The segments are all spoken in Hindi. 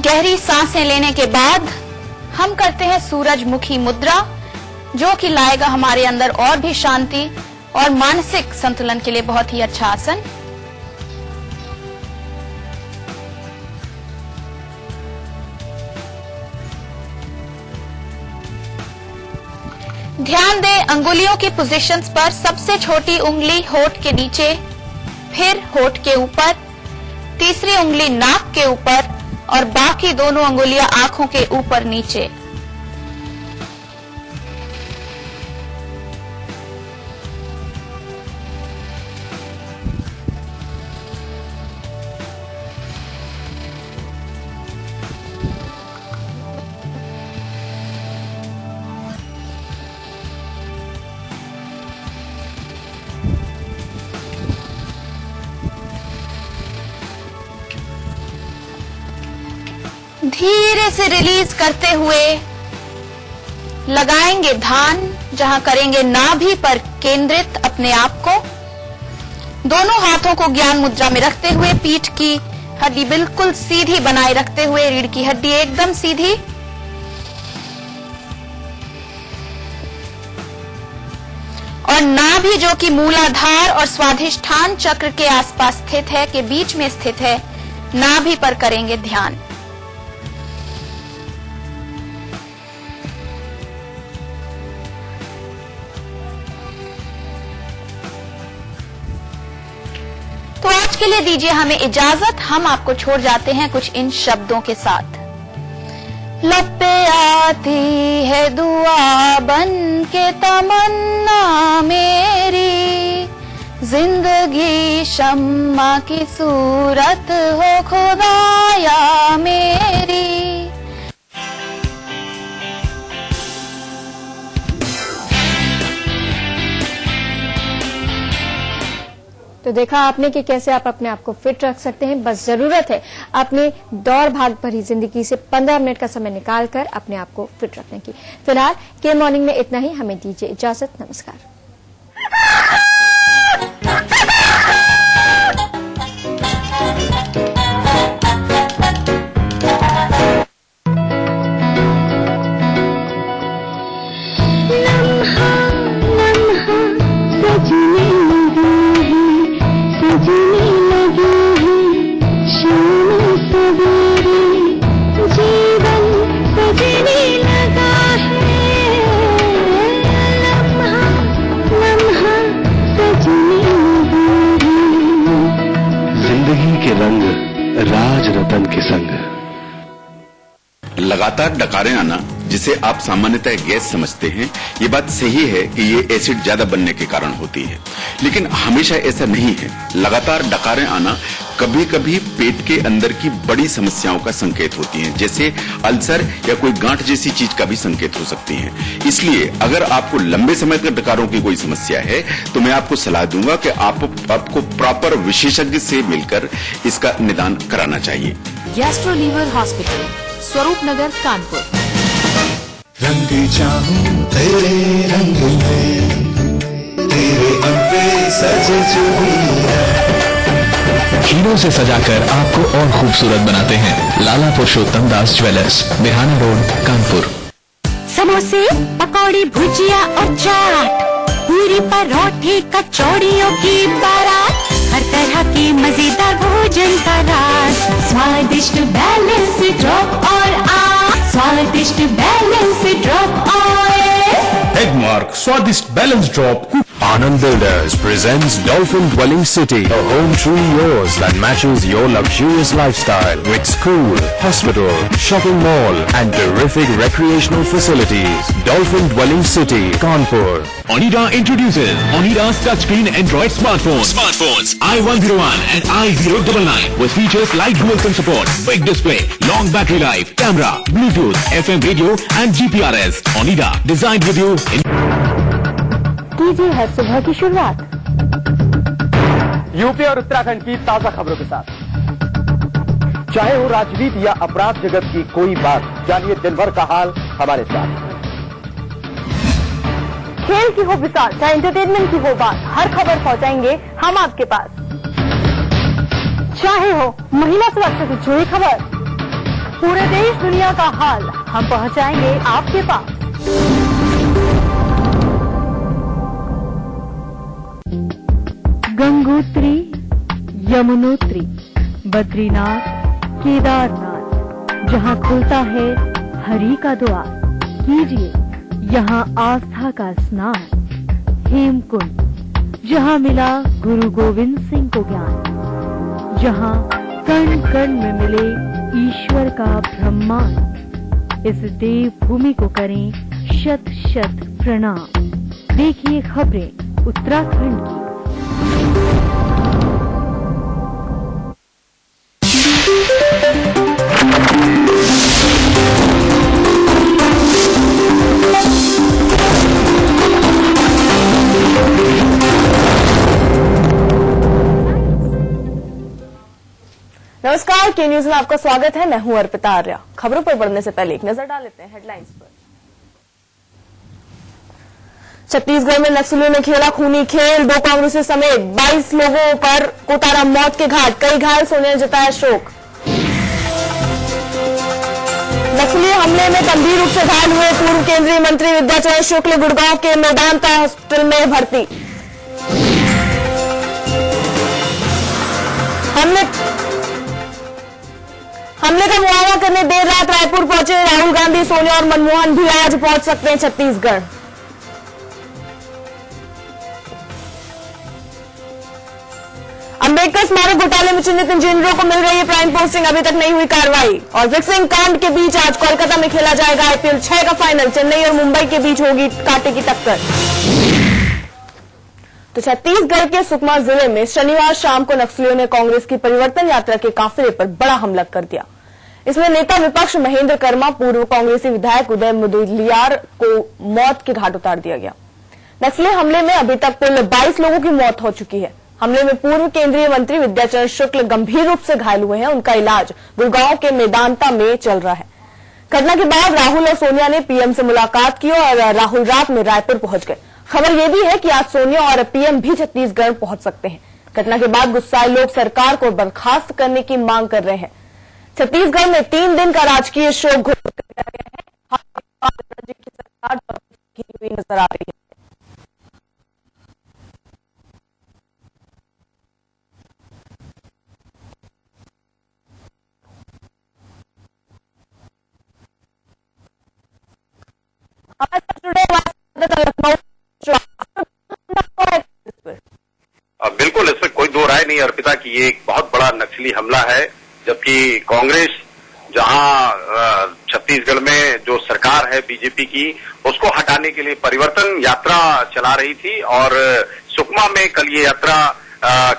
गहरी सांसें लेने के बाद हम करते हैं सूरजमुखी मुद्रा, जो कि लाएगा हमारे अंदर और भी शांति और मानसिक संतुलन के लिए बहुत ही अच्छा आसन। ध्यान दें अंगुलियों की पोजीशंस पर। सबसे छोटी उंगली होठ के नीचे, फिर होठ के ऊपर, तीसरी उंगली नाक के ऊपर और बाकी दोनों अंगुलियां आंखों के ऊपर नीचे। धीरे से रिलीज करते हुए लगाएंगे ध्यान, जहां करेंगे नाभि पर केंद्रित अपने आप को। दोनों हाथों को ज्ञान मुद्रा में रखते हुए पीठ की हड्डी बिल्कुल सीधी बनाए रखते हुए, रीढ़ की हड्डी एकदम सीधी। और नाभि जो कि मूलाधार और स्वाधिष्ठान चक्र के आसपास स्थित है, के बीच में स्थित है, नाभि पर करेंगे ध्यान। तो आज के लिए दीजिए हमें इजाजत। हम आपको छोड़ जाते हैं कुछ इन शब्दों के साथ। लब पे आती है दुआ बन के तमन्ना मेरी, जिंदगी शम्मा की सूरत हो खुदाया मेरी। तो देखा आपने कि कैसे आप अपने आप को फिट रख सकते हैं। बस जरूरत है अपने दौड़ भाग भरी जिंदगी से 15 मिनट का समय निकालकर अपने आप को फिट रखने की। फिलहाल के मॉर्निंग में इतना ही। हमें दीजिए इजाजत। नमस्कार। राज रतन के संग। लगातार डकारें आना, जिसे आप सामान्यतः गैस समझते हैं, ये बात सही है कि ये एसिड ज्यादा बनने के कारण होती है, लेकिन हमेशा ऐसा नहीं है। लगातार डकारें आना कभी कभी पेट के अंदर की बड़ी समस्याओं का संकेत होती हैं, जैसे अल्सर या कोई गांठ जैसी चीज का भी संकेत हो सकती है। इसलिए अगर आपको लंबे समय तक डकारों की कोई समस्या है तो मैं आपको सलाह दूंगा कि आपको प्रॉपर विशेषज्ञ से मिलकर इसका निदान कराना चाहिए। गैस्ट्रो लीवर हॉस्पिटल, स्वरूप नगर, कानपुर। रंग चाहूं तेरे रंग में, तेरे अंगे सजे चुनी है। हीरों से सजाकर आपको और खूबसूरत बनाते हैं लाला पुरुषोत्तम दास ज्वेलर्स, बिहाना रोड, कानपुर। समोसे, पकौड़ी, भुजिया और चाट, पूरी परोठे, कचौड़ियों की बारात, हर तरह की मजेदार भोजन का राज। स्वादिष्ट बैलेंस ड्रॉप और स्वादिष्ट बैलेंस ड्रॉप ऑयल। एगमार्क स्वादिष्ट balance drop. Anand Builders presents Dolphin Dwelling City, a home truly yours that matches your luxurious lifestyle with school, hospital, shopping mall and terrific recreational facilities. Dolphin Dwelling City, Kanpur. Onida introduces Onida's touchscreen Android smartphones i101 and i099 with features like dual SIM support, big display, long battery life, camera, Bluetooth, FM radio and GPRS. Onida, designed with you in कीजिए है सुबह की शुरुआत यूपी और उत्तराखंड की ताजा खबरों के साथ। चाहे हो राजनीति या अपराध जगत की कोई बात, जानिए दिन भर का हाल हमारे साथ। खेल की हो विशाल, चाहे एंटरटेनमेंट की हो बात, हर खबर पहुंचाएंगे हम आपके पास। चाहे हो महिला सुरक्षा से जुड़ी खबर पूरे देश दुनिया का हाल हम पहुंचाएंगे आपके पास। गंगोत्री, यमुनोत्री, बद्रीनाथ, केदारनाथ, जहां खुलता है हरि का द्वार, कीजिए यहाँ आस्था का स्नान। हेमकुंड, जहां मिला गुरु गोविंद सिंह को ज्ञान, जहां कण कण में मिले ईश्वर का ब्रह्मांड। इस देव भूमि को करें शत शत प्रणाम। देखिए खबरें उत्तराखंड की। नमस्कार, के न्यूज में आपका स्वागत है। मैं हूं अर्पिता आर्या। खबरों पर बढ़ने से पहले एक नजर डाल लेते हैं हेडलाइंस पर। छत्तीसगढ़ में नक्सलियों ने खेला खूनी खेल, 2 कांग्रेसी समेत 22 लोगों पर उतारा मौत के घाट, कई घायल, सोनिया ने जताया शोक। नक्सली हमले में गंभीर रूप से घायल हुए पूर्व केंद्रीय मंत्री विद्याचरण शुक्ल गुड़गांव के मेदांता हॉस्पिटल में भर्ती। हमले का मुआयना करने देर रात रायपुर पहुंचे राहुल गांधी, सोनिया और मनमोहन भी आज पहुंच सकते हैं छत्तीसगढ़। अंबेडकर स्मारक घोटाले में चिन्हित इंजीनियरों को मिल रही है प्राइम पोस्टिंग, अभी तक नहीं हुई कार्रवाई। और फिक्सिंग कांड के बीच आज कोलकाता में खेला जाएगा IPL 6 का फाइनल, चेन्नई और मुंबई के बीच होगी कांटे की टक्कर। तो छत्तीसगढ़ के सुकमा जिले में शनिवार शाम को नक्सलियों ने कांग्रेस की परिवर्तन यात्रा के काफिले पर बड़ा हमला कर दिया। इसमें नेता विपक्ष महेंद्र कर्मा, पूर्व कांग्रेसी विधायक उदय मुदलियार को मौत के घाट उतार दिया गया। नक्सली हमले में अभी तक कुल 22 लोगों की मौत हो चुकी है। हमले में पूर्व केंद्रीय मंत्री विद्याचरण शुक्ल गंभीर रूप से घायल हुए हैं। उनका इलाज गुड़गांव के मेदांता में चल रहा है। घटना के बाद राहुल और सोनिया ने पीएम से मुलाकात की और राहुल रात में रायपुर पहुंच गए। खबर यह भी है कि आज सोनिया और पीएम भी छत्तीसगढ़ पहुंच सकते हैं। घटना के बाद गुस्साए लोग सरकार को बर्खास्त करने की मांग कर रहे हैं। छत्तीसगढ़ में 3 दिन का राजकीय शोक घोषित किया गया है। राज्य की सरकार हुई नजर आ रही है। बिल्कुल, इसमें कोई दो राय नहीं अर्पिता की ये एक बहुत बड़ा नक्सली हमला है, जबकि कांग्रेस जहां छत्तीसगढ़ में जो सरकार है बीजेपी की, उसको हटाने के लिए परिवर्तन यात्रा चला रही थी और सुकमा में कल ये यात्रा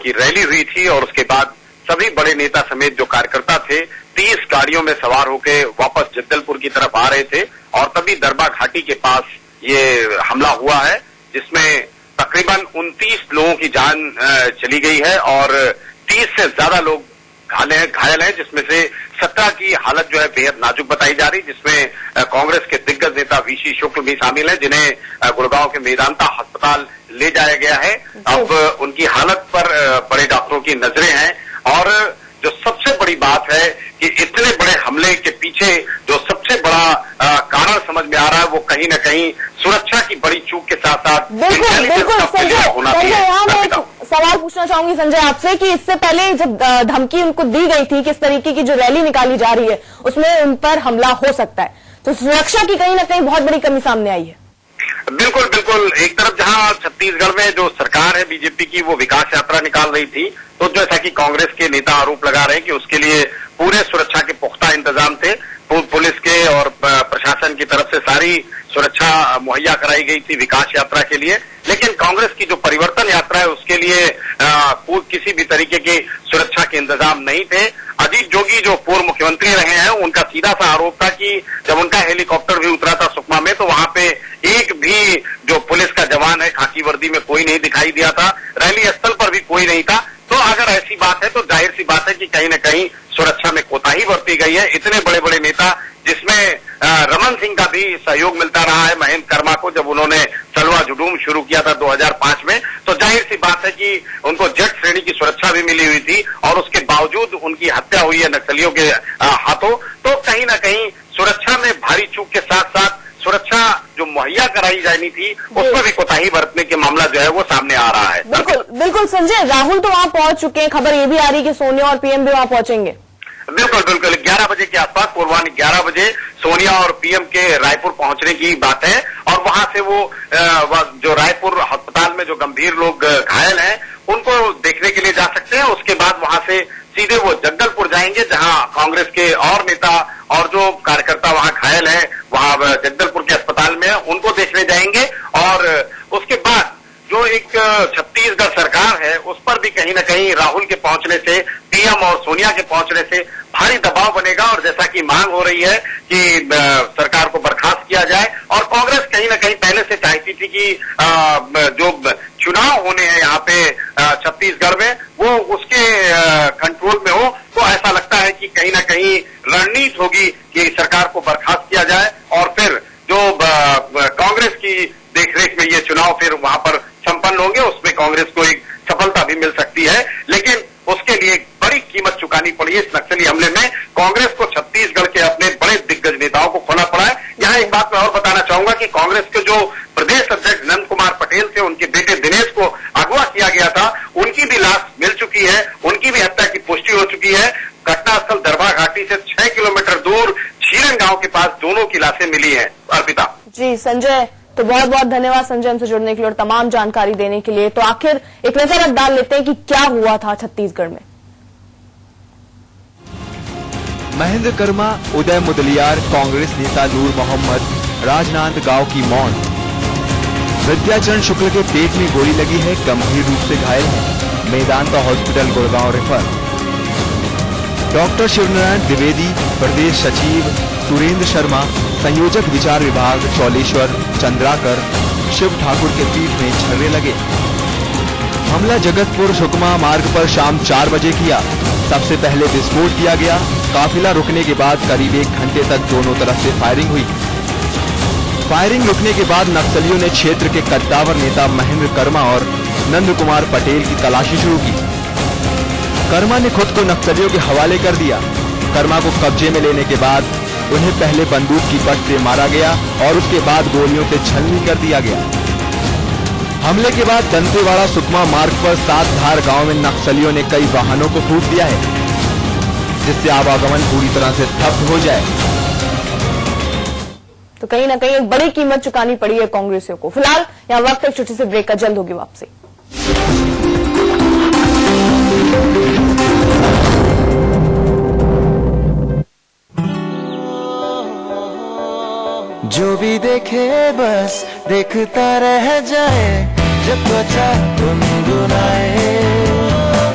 की रैली हुई थी और उसके बाद सभी बड़े नेता समेत जो कार्यकर्ता थे 30 गाड़ियों में सवार होकर वापस जगदलपुर की तरफ आ रहे थे और तभी दरबा घाटी के पास ये हमला हुआ है, जिसमें तकरीबन 29 लोगों की जान चली गई है और 30 से ज्यादा लोग घायल हैं, जिसमें से 17 की हालत जो है बेहद नाजुक बताई जा रही, जिसमें कांग्रेस के दिग्गज नेता वीसी शुक्ल भी शामिल हैं, जिन्हें गुड़गांव के मेदांता अस्पताल ले जाया गया है। अब उनकी हालत पर बड़े डॉक्टरों की नजरें हैं और जो सबसे बड़ी बात है कि इतने बड़े हमले के पीछे जो सबसे बड़ा कारण समझ में आ रहा है वो कहीं न कहीं सुरक्षा की बड़ी चूक के साथ साथ सवाल पूछना चाहूंगी संजय आपसे कि इससे पहले जब धमकी उनको दी गई थी किस तरीके की जो रैली निकाली जा रही है उसमें उन पर हमला हो सकता है, तो सुरक्षा की कहीं ना कहीं बहुत बड़ी कमी सामने आई है। बिल्कुल बिल्कुल, एक तरफ जहां छत्तीसगढ़ में जो सरकार है बीजेपी की वो विकास यात्रा निकाल रही थी, तो जैसा कि कांग्रेस के नेता आरोप लगा रहे हैं कि उसके लिए पूरे सुरक्षा के पुख्ता इंतजाम थे, पुलिस के और प्रशासन की तरफ से सारी सुरक्षा मुहैया कराई गई थी विकास यात्रा के लिए। लेकिन कांग्रेस की जो परिवर्तन यात्रा है उसके लिए किसी भी तरीके के सुरक्षा के इंतजाम नहीं थे। अजीत जोगी जो पूर्व मुख्यमंत्री रहे हैं उनका सीधा सा आरोप था कि जब उनका हेलीकॉप्टर भी उतरा था सुकमा में तो वहां पे एक भी जो पुलिस का जवान है खाकी वर्दी में कोई नहीं दिखाई दिया था, रैली स्थल पर भी कोई नहीं था। तो अगर ऐसी बात है तो जाहिर सी बात है कि कहीं न कहीं सुरक्षा में कोताही बरती गई है। इतने बड़े बड़े नेता जिसमें रमन सिंह का भी सहयोग मिलता रहा है महेंद्र कर्मा को, जब उन्होंने सलवा जुडूम शुरू किया था 2005 में, तो जाहिर सी बात है कि उनको जेट श्रेणी की सुरक्षा भी मिली हुई थी और उसके बावजूद उनकी हत्या हुई है नक्सलियों के हाथों। तो कहीं ना कहीं सुरक्षा में भारी चूक के साथ साथ सुरक्षा जो मुहैया कराई जानी थी उसमें भी कोताही बरतने के मामला जो है वो सामने आ रहा है। बिल्कुल संजय, राहुल तो वहां पहुंच चुके हैं, खबर ये भी आ रही है कि सोनिया और पीएम भी वहां पहुंचेंगे। बिल्कुल 11 बजे के आसपास, पूर्वान्ह 11 बजे सोनिया और पीएम के रायपुर पहुंचने की बात है और वहां से वो जो रायपुर अस्पताल में जो गंभीर लोग घायल हैं उनको देखने के लिए जा सकते हैं। उसके बाद वहां से सीधे वो जगदलपुर जाएंगे जहां कांग्रेस के और नेता और जो कार्यकर्ता वहां घायल हैं वहां जगदलपुर के अस्पताल में उनको देखने जाएंगे। और उसके बाद जो एक छत्तीसगढ़ सरकार है उस पर भी कहीं ना कहीं राहुल के पहुंचने से, पीएम और सोनिया के पहुंचने से भारी दबाव बनेगा और जैसा कि मांग हो रही है कि सरकार को बर्खास्त किया जाए। और कांग्रेस कहीं ना कहीं पहले से चाहती थी कि जो चुनाव होने हैं यहाँ पे छत्तीसगढ़ में वो उसके कंट्रोल में हो। तो ऐसा लगता है कि कहीं ना कहीं रणनीति होगी कि सरकार को बर्खास्त किया जाए और फिर जो कांग्रेस की देखरेख में ये चुनाव फिर वहां पर संपन्न होंगे, उसमें कांग्रेस को एक सफलता भी मिल सकती है। लेकिन उसके लिए बड़ी कीमत चुकानी पड़ी है। इस नक्सली हमले में कांग्रेस को छत्तीसगढ़ के अपने बड़े दिग्गज नेताओं को खोना पड़ा है। यहाँ एक बात मैं और बताना चाहूंगा कि कांग्रेस के जो प्रदेश अध्यक्ष नंद कुमार पटेल थे, उनके बेटे दिनेश को अगवा किया गया था, उनकी भी लाश मिल चुकी है, उनकी भी हत्या की पुष्टि हो चुकी है। घटनास्थल दरभा घाटी से 6 किलोमीटर दूर छीरन गांव के पास दोनों की लाशें मिली हैं। अर्पिता जी संजय, तो बहुत बहुत धन्यवाद संजय हमसे जुड़ने के लिए और तमाम जानकारी देने के लिए। तो आखिर एक नजर अब डाल लेते हैं कि क्या हुआ था छत्तीसगढ़ में। महेंद्र कर्मा, उदय मुदलियार, कांग्रेस नेता नूर मोहम्मद, राजनांदगांव की मौत। विद्याचरण शुक्ल के पेट में गोली लगी है, गंभीर रूप से घायल है, Medanta hospital Gurgaon refer. Doctor Shivnarayan Dwivedi, प्रदेश सचिव सुरेंद्र शर्मा, संयोजक विचार विभाग चौलेश्वर चंद्राकर, शिव ठाकुर के पीठ में छर्रे लगे। हमला जगतपुर सुकमा मार्ग पर शाम 4 बजे किया। सबसे पहले विस्फोट किया गया। काफिला रुकने के बाद करीब 1 घंटे तक दोनों तरफ से फायरिंग हुई। फायरिंग रुकने के बाद नक्सलियों ने क्षेत्र के कद्दावर नेता महेंद्र कर्मा और नंद कुमार पटेल की तलाशी शुरू की। कर्मा ने खुद को नक्सलियों के हवाले कर दिया। कर्मा को कब्जे में लेने के बाद उन्हें पहले बंदूक की बट से मारा गया और उसके बाद गोलियों से छलनी कर दिया गया। हमले के बाद दंतेवाड़ा सुकमा मार्ग पर 7 धार गांव में नक्सलियों ने कई वाहनों को फूंक दिया है, जिससे आवागमन पूरी तरह से ठप हो जाए। तो कहीं ना कहीं एक बड़ी कीमत चुकानी पड़ी है कांग्रेसियों को। फिलहाल यहाँ वक्त एक छोटी सी ब्रेक का, जल्द होगी वापसी। जो भी देखे बस देखता रह जाए, जब त्वचा गुनगुनाए,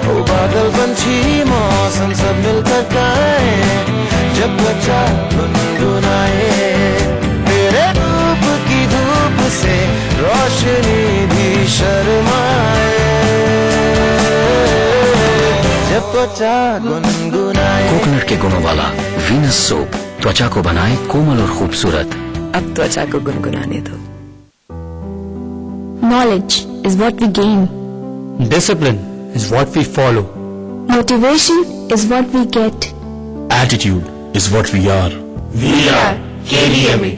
ओ बादल पंछी मौसम सब मिलकर गाए, जब त्वचा गुनगुनाए, तेरे रूप की धूप से रोशनी भी शर्माए, जब त्वचा गुनगुनाए। कोकोनट के गुणों वाला वीनस सोप त्वचा को बनाए कोमल और खूबसूरत। अब त्वचा को गुनगुनाने दो। Knowledge is what we gain. Discipline is what we follow. Motivation is what we get. Attitude is what we are. We are KDMA.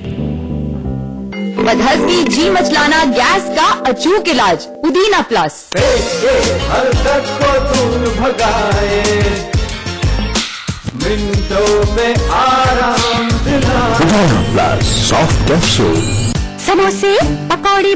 बदहज की जी मचलाना गैस का अचूक इलाज पुदीना प्लस। हर दर्द को दूर भगाए, मिनटों में आराम दिलाए। पुदीना प्लस सॉफ्ट कैप्सूल। समोसे, पकौड़ी,